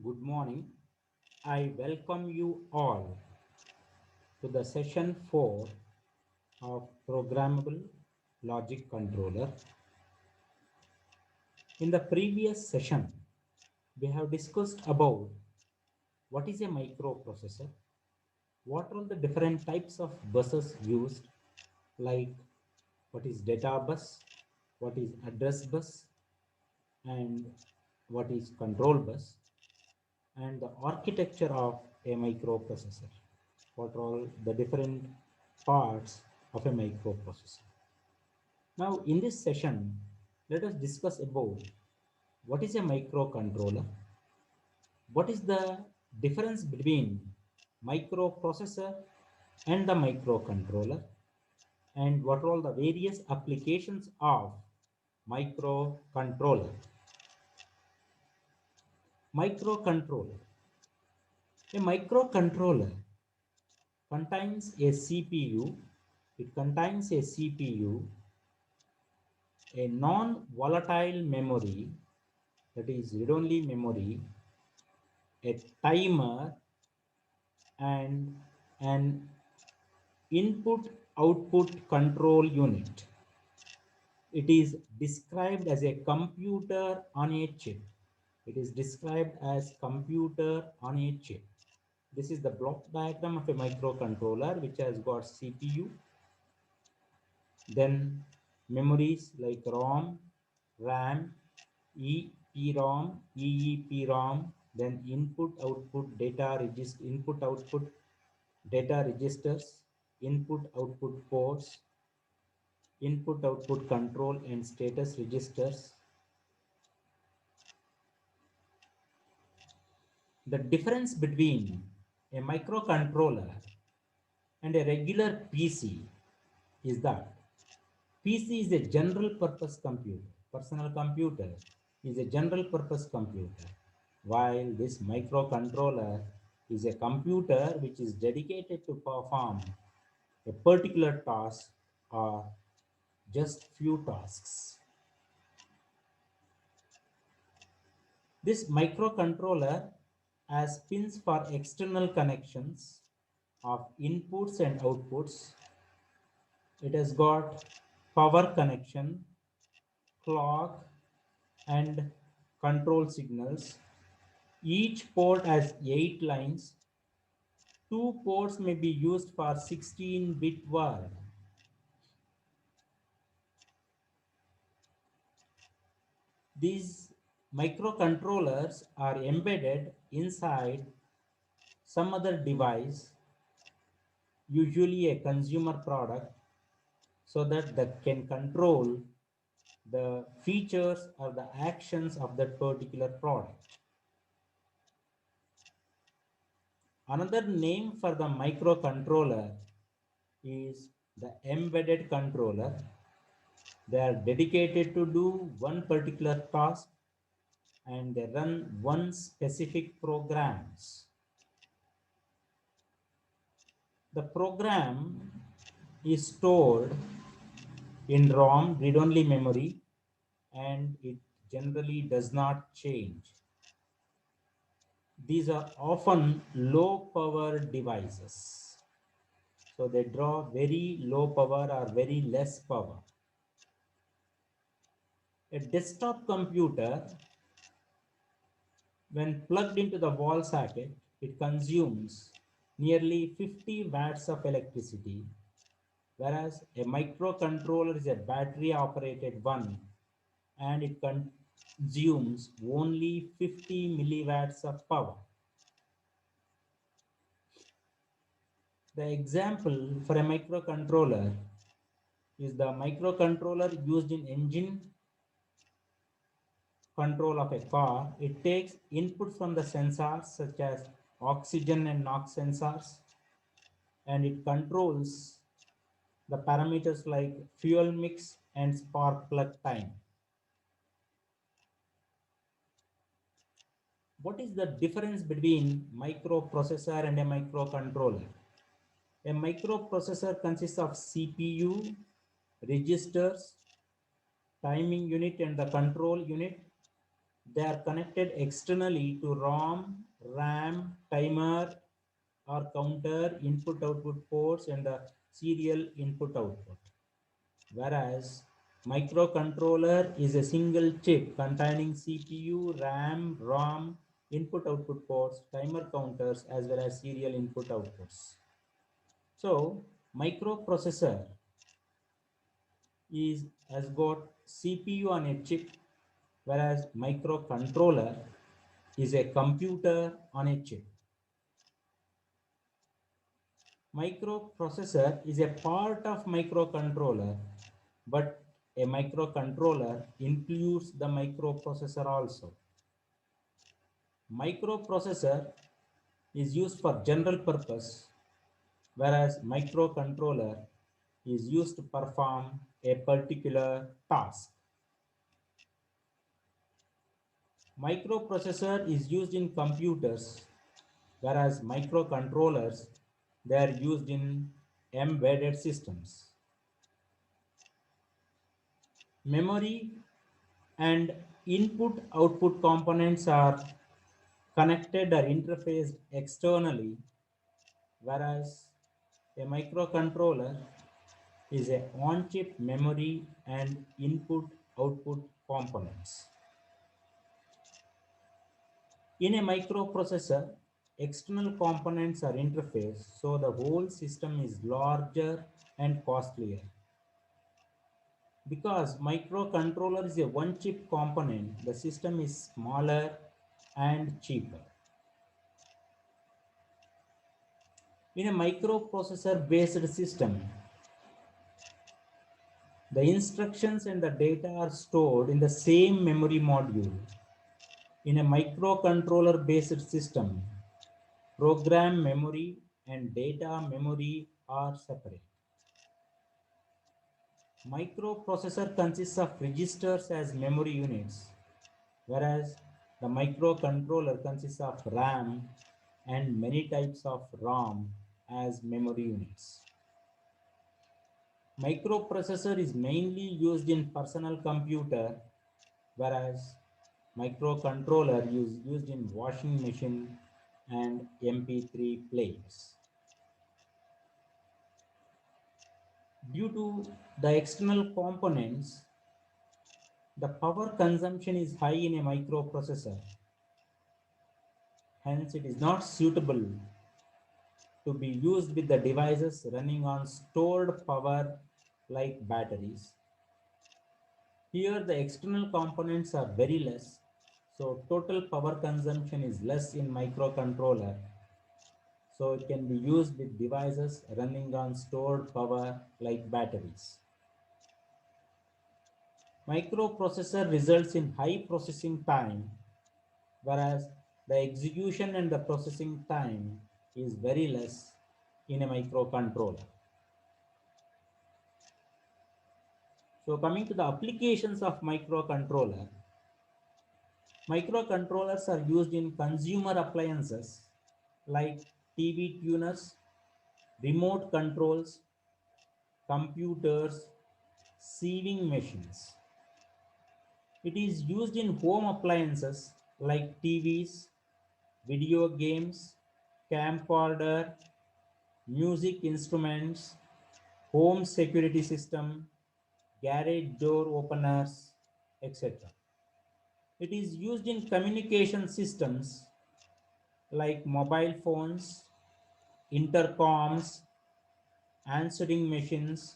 Good morning. I welcome you all to the session 4 of Programmable Logic Controller. In the previous session, we have discussed about what is a microprocessor, what are the different types of buses used, like what is data bus, what is address bus, and what is control bus, and the architecture of a microprocessor. What are all the different parts of a microprocessor. Now, in this session, let us discuss about what is a microcontroller, what is the difference between microprocessor and the microcontroller, and what are all the various applications of microcontroller. Microcontroller. A microcontroller contains a CPU. It contains a CPU, a non-volatile memory, that is read-only memory, a timer, and an input-output control unit. It is described as a computer on a chip. It is described as computer on a chip. This is the block diagram of a microcontroller which has got CPU, then memories like ROM, RAM, EEPROM, EEPROM, then input-output data register, input-output data registers, input-output ports, input-output control and status registers. The difference between a microcontroller and a regular PC is that PC is a general purpose computer. Personal computer is a general purpose computer, while this microcontroller is a computer which is dedicated to perform a particular task or just few tasks. This microcontroller has pins for external connections of inputs and outputs. It has got power connection, clock, and control signals. Each port has 8 lines. 2 ports may be used for 16-bit word. These microcontrollers are embedded inside some other device, usually a consumer product, so that they can control the features or the actions of that particular product. Another name for the microcontroller is the embedded controller. They are dedicated to do one particular task and they run one specific programs. The program is stored in ROM, read-only memory, and it generally does not change. These are often low power devices. So they draw very low power or very less power. A desktop computer, when plugged into the wall socket, it consumes nearly 50 watts of electricity, whereas a microcontroller is a battery operated one and it consumes only 50 milliwatts of power. The example for a microcontroller is the microcontroller used in engine control of a car. It takes input from the sensors such as oxygen and NOx sensors, and it controls the parameters like fuel mix and spark plug time. What is the difference between microprocessor and a microcontroller? A microprocessor consists of CPU, registers, timing unit, and the control unit. They are connected externally to ROM, RAM, timer, or counter input output ports and the serial input output. Whereas microcontroller is a single chip containing CPU, RAM, ROM, input output ports, timer counters, as well as serial input outputs. So microprocessor is has got CPU on a chip, whereas microcontroller is a computer on a chip. Microprocessor is a part of microcontroller, but a microcontroller includes the microprocessor also. Microprocessor is used for general purpose, whereas microcontroller is used to perform a particular task. Microprocessor is used in computers, whereas microcontrollers they are used in embedded systems. Memory and input output components are connected or interfaced externally, whereas a microcontroller is a on-chip memory and input output components. In a microprocessor, external components are interfaced, so the whole system is larger and costlier. Because microcontroller is a one chip component, the system is smaller and cheaper. In a microprocessor based system, the instructions and the data are stored in the same memory module. In a microcontroller based system, program memory and data memory are separate. Microprocessor consists of registers as memory units, whereas the microcontroller consists of RAM and many types of ROM as memory units. Microprocessor is mainly used in personal computer, whereas microcontroller is used in washing machine and MP3 players. Due to the external components, the power consumption is high in a microprocessor. Hence, it is not suitable to be used with the devices running on stored power like batteries. Here, the external components are very less, so total power consumption is less in microcontroller. So it can be used with devices running on stored power like batteries. Microprocessor results in high processing time, whereas the execution and the processing time is very less in a microcontroller. So coming to the applications of microcontroller, microcontrollers are used in consumer appliances like TV tuners, remote controls, computers, sewing machines. It is used in home appliances like TVs, video games, camcorder, music instruments, home security system, garage door openers, etc. It is used in communication systems like mobile phones, intercoms, answering machines,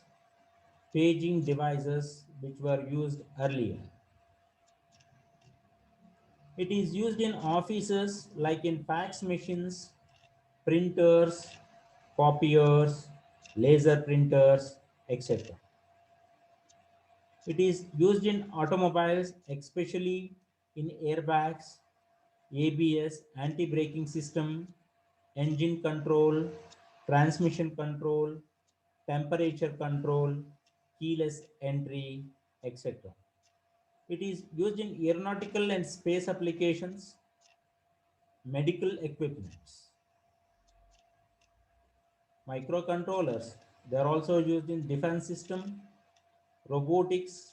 paging devices which were used earlier. It is used in offices like in fax machines, printers, copiers, laser printers, etc. It is used in automobiles, especially in airbags, ABS, anti-braking system, engine control, transmission control, temperature control, keyless entry, etc. It is used in aeronautical and space applications, medical equipments. Microcontrollers, they are also used in defense system, robotics,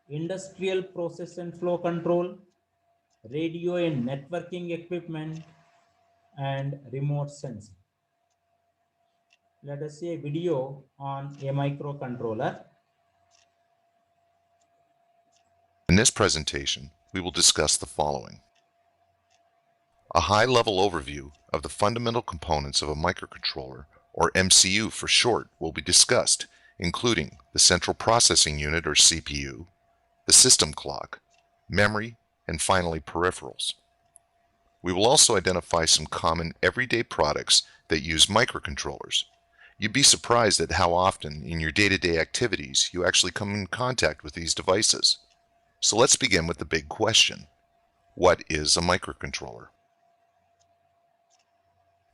industrial process and flow control, radio and networking equipment, and remote sensing. Let us see a video on a microcontroller. In this presentation, we will discuss the following. A high-level overview of the fundamental components of a microcontroller, or MCU for short, will be discussed, including the central processing unit, or CPU, the system clock, memory, and finally peripherals. We will also identify some common everyday products that use microcontrollers. You'd be surprised at how often in your day-to-day activities you actually come in contact with these devices. So let's begin with the big question. What is a microcontroller?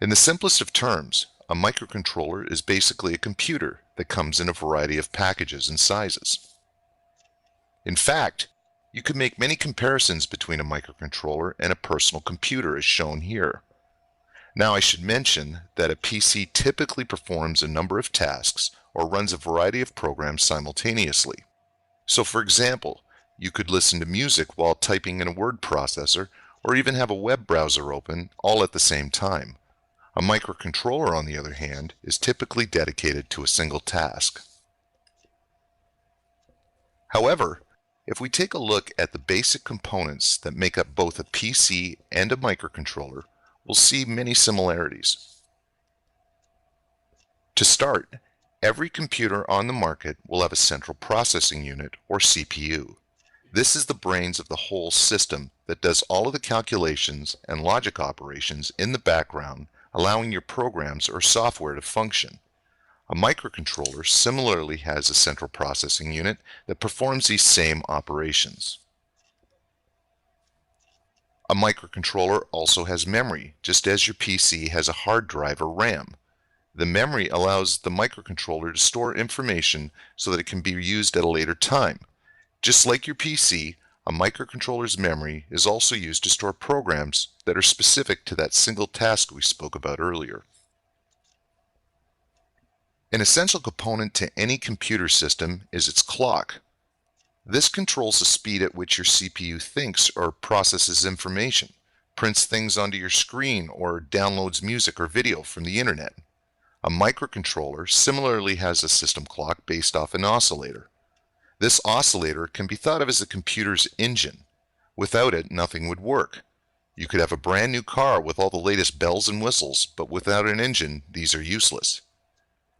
In the simplest of terms, a microcontroller is basically a computer that comes in a variety of packages and sizes. In fact, you could make many comparisons between a microcontroller and a personal computer as shown here. Now I should mention that a PC typically performs a number of tasks or runs a variety of programs simultaneously. So for example, you could listen to music while typing in a word processor or even have a web browser open all at the same time. A microcontroller, on the other hand, is typically dedicated to a single task. However, if we take a look at the basic components that make up both a PC and a microcontroller, we'll see many similarities. To start, every computer on the market will have a central processing unit, or CPU. This is the brains of the whole system that does all of the calculations and logic operations in the background, allowing your programs or software to function. A microcontroller similarly has a central processing unit that performs these same operations. A microcontroller also has memory, just as your PC has a hard drive or RAM. The memory allows the microcontroller to store information so that it can be used at a later time. Just like your PC, a microcontroller's memory is also used to store programs that are specific to that single task we spoke about earlier. An essential component to any computer system is its clock. This controls the speed at which your CPU thinks or processes information, prints things onto your screen, or downloads music or video from the internet. A microcontroller similarly has a system clock based off an oscillator. This oscillator can be thought of as a computer's engine. Without it, nothing would work. You could have a brand new car with all the latest bells and whistles, but without an engine, these are useless.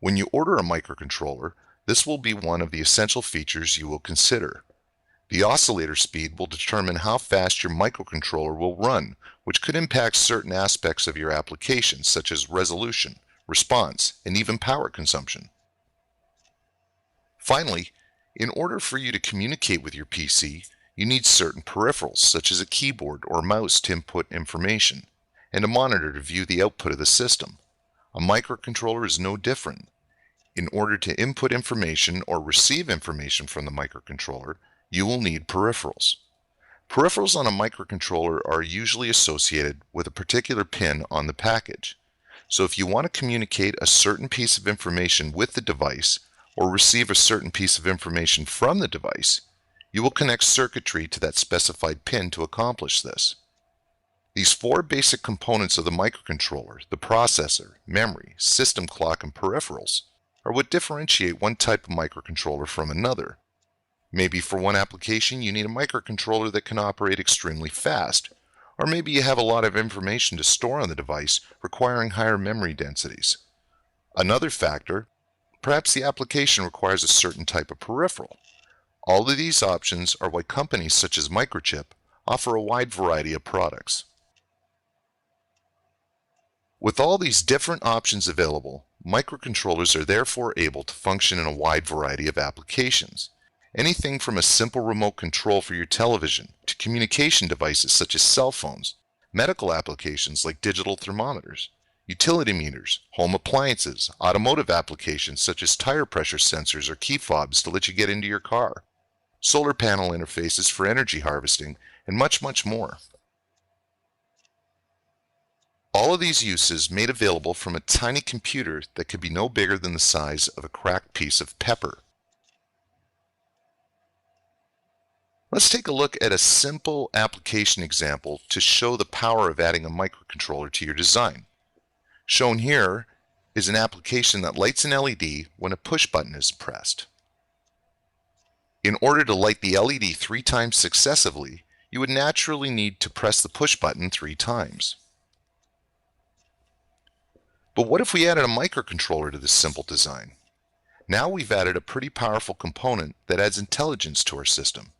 When you order a microcontroller, this will be one of the essential features you will consider. The oscillator speed will determine how fast your microcontroller will run, which could impact certain aspects of your application, such as resolution, response, and even power consumption. Finally, in order for you to communicate with your PC, you need certain peripherals, such as a keyboard or mouse to input information, and a monitor to view the output of the system. A microcontroller is no different. In order to input information or receive information from the microcontroller, you will need peripherals. Peripherals on a microcontroller are usually associated with a particular pin on the package. So if you want to communicate a certain piece of information with the device, or receive a certain piece of information from the device, you will connect circuitry to that specified pin to accomplish this. These four basic components of the microcontroller, the processor, memory, system clock, and peripherals, are what differentiate one type of microcontroller from another. Maybe for one application you need a microcontroller that can operate extremely fast, or maybe you have a lot of information to store on the device requiring higher memory densities. Another factor, perhaps the application requires a certain type of peripheral. All of these options are why companies such as Microchip offer a wide variety of products. With all these different options available, microcontrollers are therefore able to function in a wide variety of applications. Anything from a simple remote control for your television to communication devices such as cell phones, medical applications like digital thermometers, utility meters, home appliances, automotive applications such as tire pressure sensors or key fobs to let you get into your car, solar panel interfaces for energy harvesting, and much, much more. All of these uses made available from a tiny computer that could be no bigger than the size of a cracked piece of pepper. Let's take a look at a simple application example to show the power of adding a microcontroller to your design. Shown here is an application that lights an LED when a push button is pressed. In order to light the LED 3 times successively, you would naturally need to press the push button 3 times. But what if we added a microcontroller to this simple design? Now we've added a pretty powerful component that adds intelligence to our system.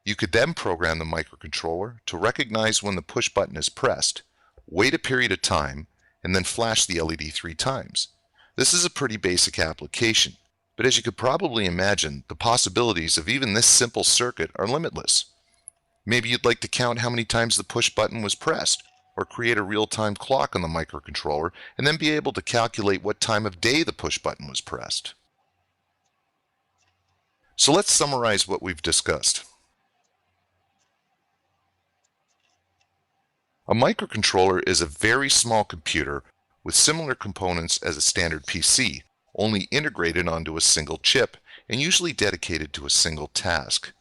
You could then program the microcontroller to recognize when the push button is pressed, wait a period of time, and then flash the LED 3 times. This is a pretty basic application, but as you could probably imagine, the possibilities of even this simple circuit are limitless. Maybe you'd like to count how many times the push button was pressed, or create a real-time clock on the microcontroller, and then be able to calculate what time of day the push button was pressed. So let's summarize what we've discussed. A microcontroller is a very small computer with similar components as a standard PC, only integrated onto a single chip and usually dedicated to a single task.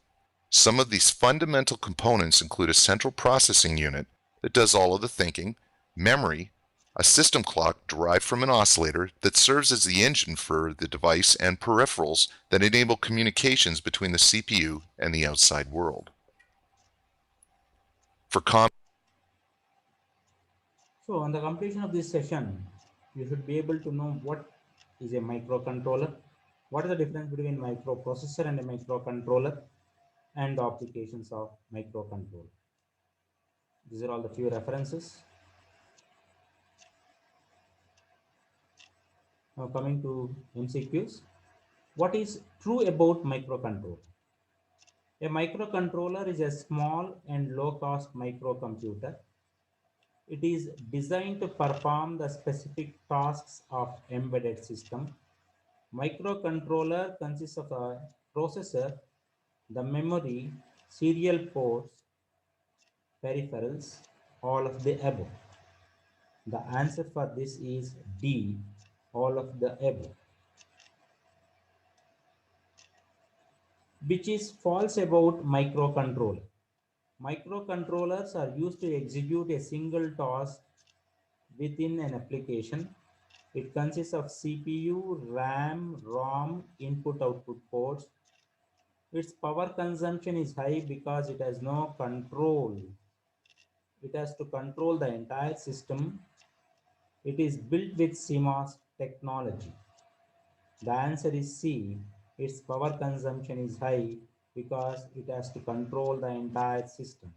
Some of these fundamental components include a central processing unit that does all of the thinking, memory, a system clock derived from an oscillator that serves as the engine for the device, and peripherals that enable communications between the CPU and the outside world. So on the completion of this session, you should be able to know what is a microcontroller, what is the difference between microprocessor and a microcontroller, and the applications of microcontroller. These are all the few references. Now coming to MCQs. What is true about microcontroller? A microcontroller is a small and low-cost microcomputer. It is designed to perform the specific tasks of embedded system. Microcontroller consists of a processor, the memory, serial ports, peripherals, all of the above. The answer for this is D, all of the above. Which is false about microcontroller. Microcontrollers are used to execute a single task within an application. It consists of CPU, RAM, ROM, input-output ports. Its power consumption is high because it has no control. It has to control the entire system. It is built with CMOS technology. The answer is C. Its power consumption is high because it has to control the entire system.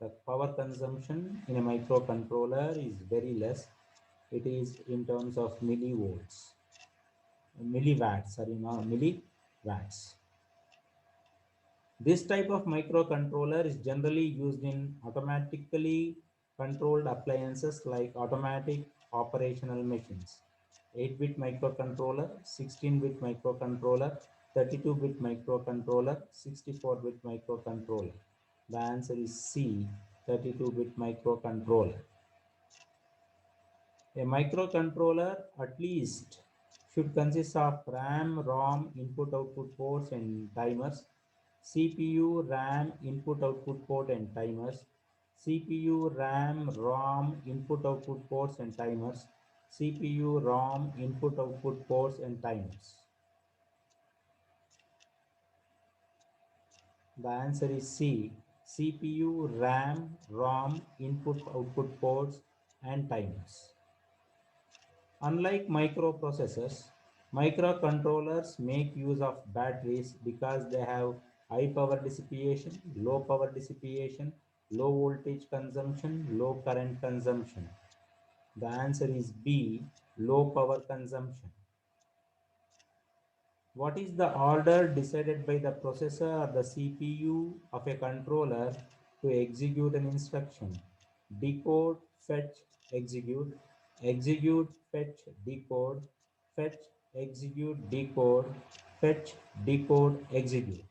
The power consumption in a microcontroller is very less. It is in terms of millivolts, milliwatts, sorry, not milliwatts. This type of microcontroller is generally used in automatically controlled appliances like automatic operational machines. 8-bit microcontroller, 16-bit microcontroller, 32-bit microcontroller, 64-bit microcontroller. The answer is C, 32-bit microcontroller. A microcontroller at least should consist of RAM, ROM, input-output ports and timers, CPU, RAM, input-output port and timers, CPU, RAM, ROM, input-output ports and timers, CPU, ROM, input-output ports and timers. The answer is C, CPU, RAM, ROM, input-output ports and timers. Unlike microprocessors, microcontrollers make use of batteries because they have high power dissipation, low voltage consumption, low current consumption. The answer is B, low power consumption. What is the order decided by the processor or the CPU of a controller to execute an instruction? Decode, fetch, execute, execute, fetch, decode, fetch, execute, decode, fetch, decode, execute.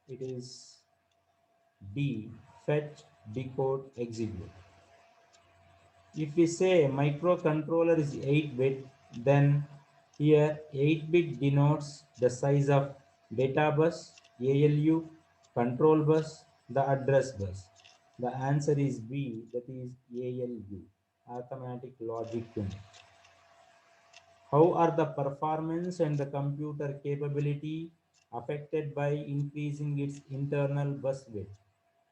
It is D, fetch, decode, execute. If we say microcontroller is 8-bit, then here 8-bit denotes the size of data bus, ALU, Control bus, the address bus. The answer is B, that is ALU, Arithmetic Logic Unit. How are the performance and the computer capability affected by increasing its internal bus width?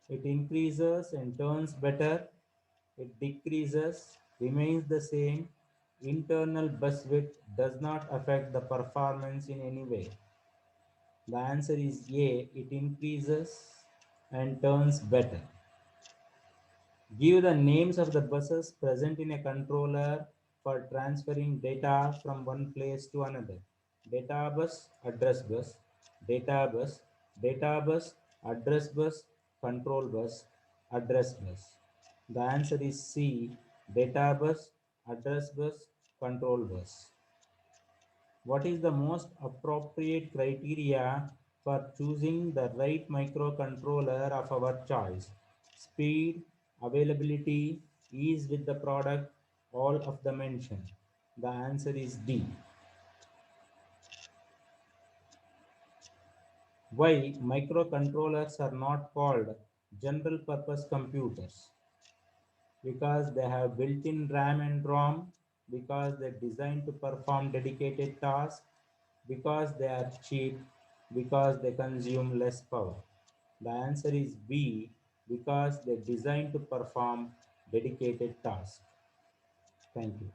It increases and turns better. It decreases, remains the same. Internal bus width does not affect the performance in any way. The answer is A, it increases and turns better. Give the names of the buses present in a controller for transferring data from one place to another. Data bus, address bus, data bus, address bus, control bus, address bus. The answer is C, data bus, address bus, control bus. What is the most appropriate criteria for choosing the right microcontroller of our choice? Speed, availability, ease with the product, all of the mentioned. The answer is D. Why microcontrollers are not called general purpose computers? Because they have built-in RAM and ROM, because they're designed to perform dedicated tasks, because they are cheap, because they consume less power. The answer is B, because they're designed to perform dedicated tasks. Thank you.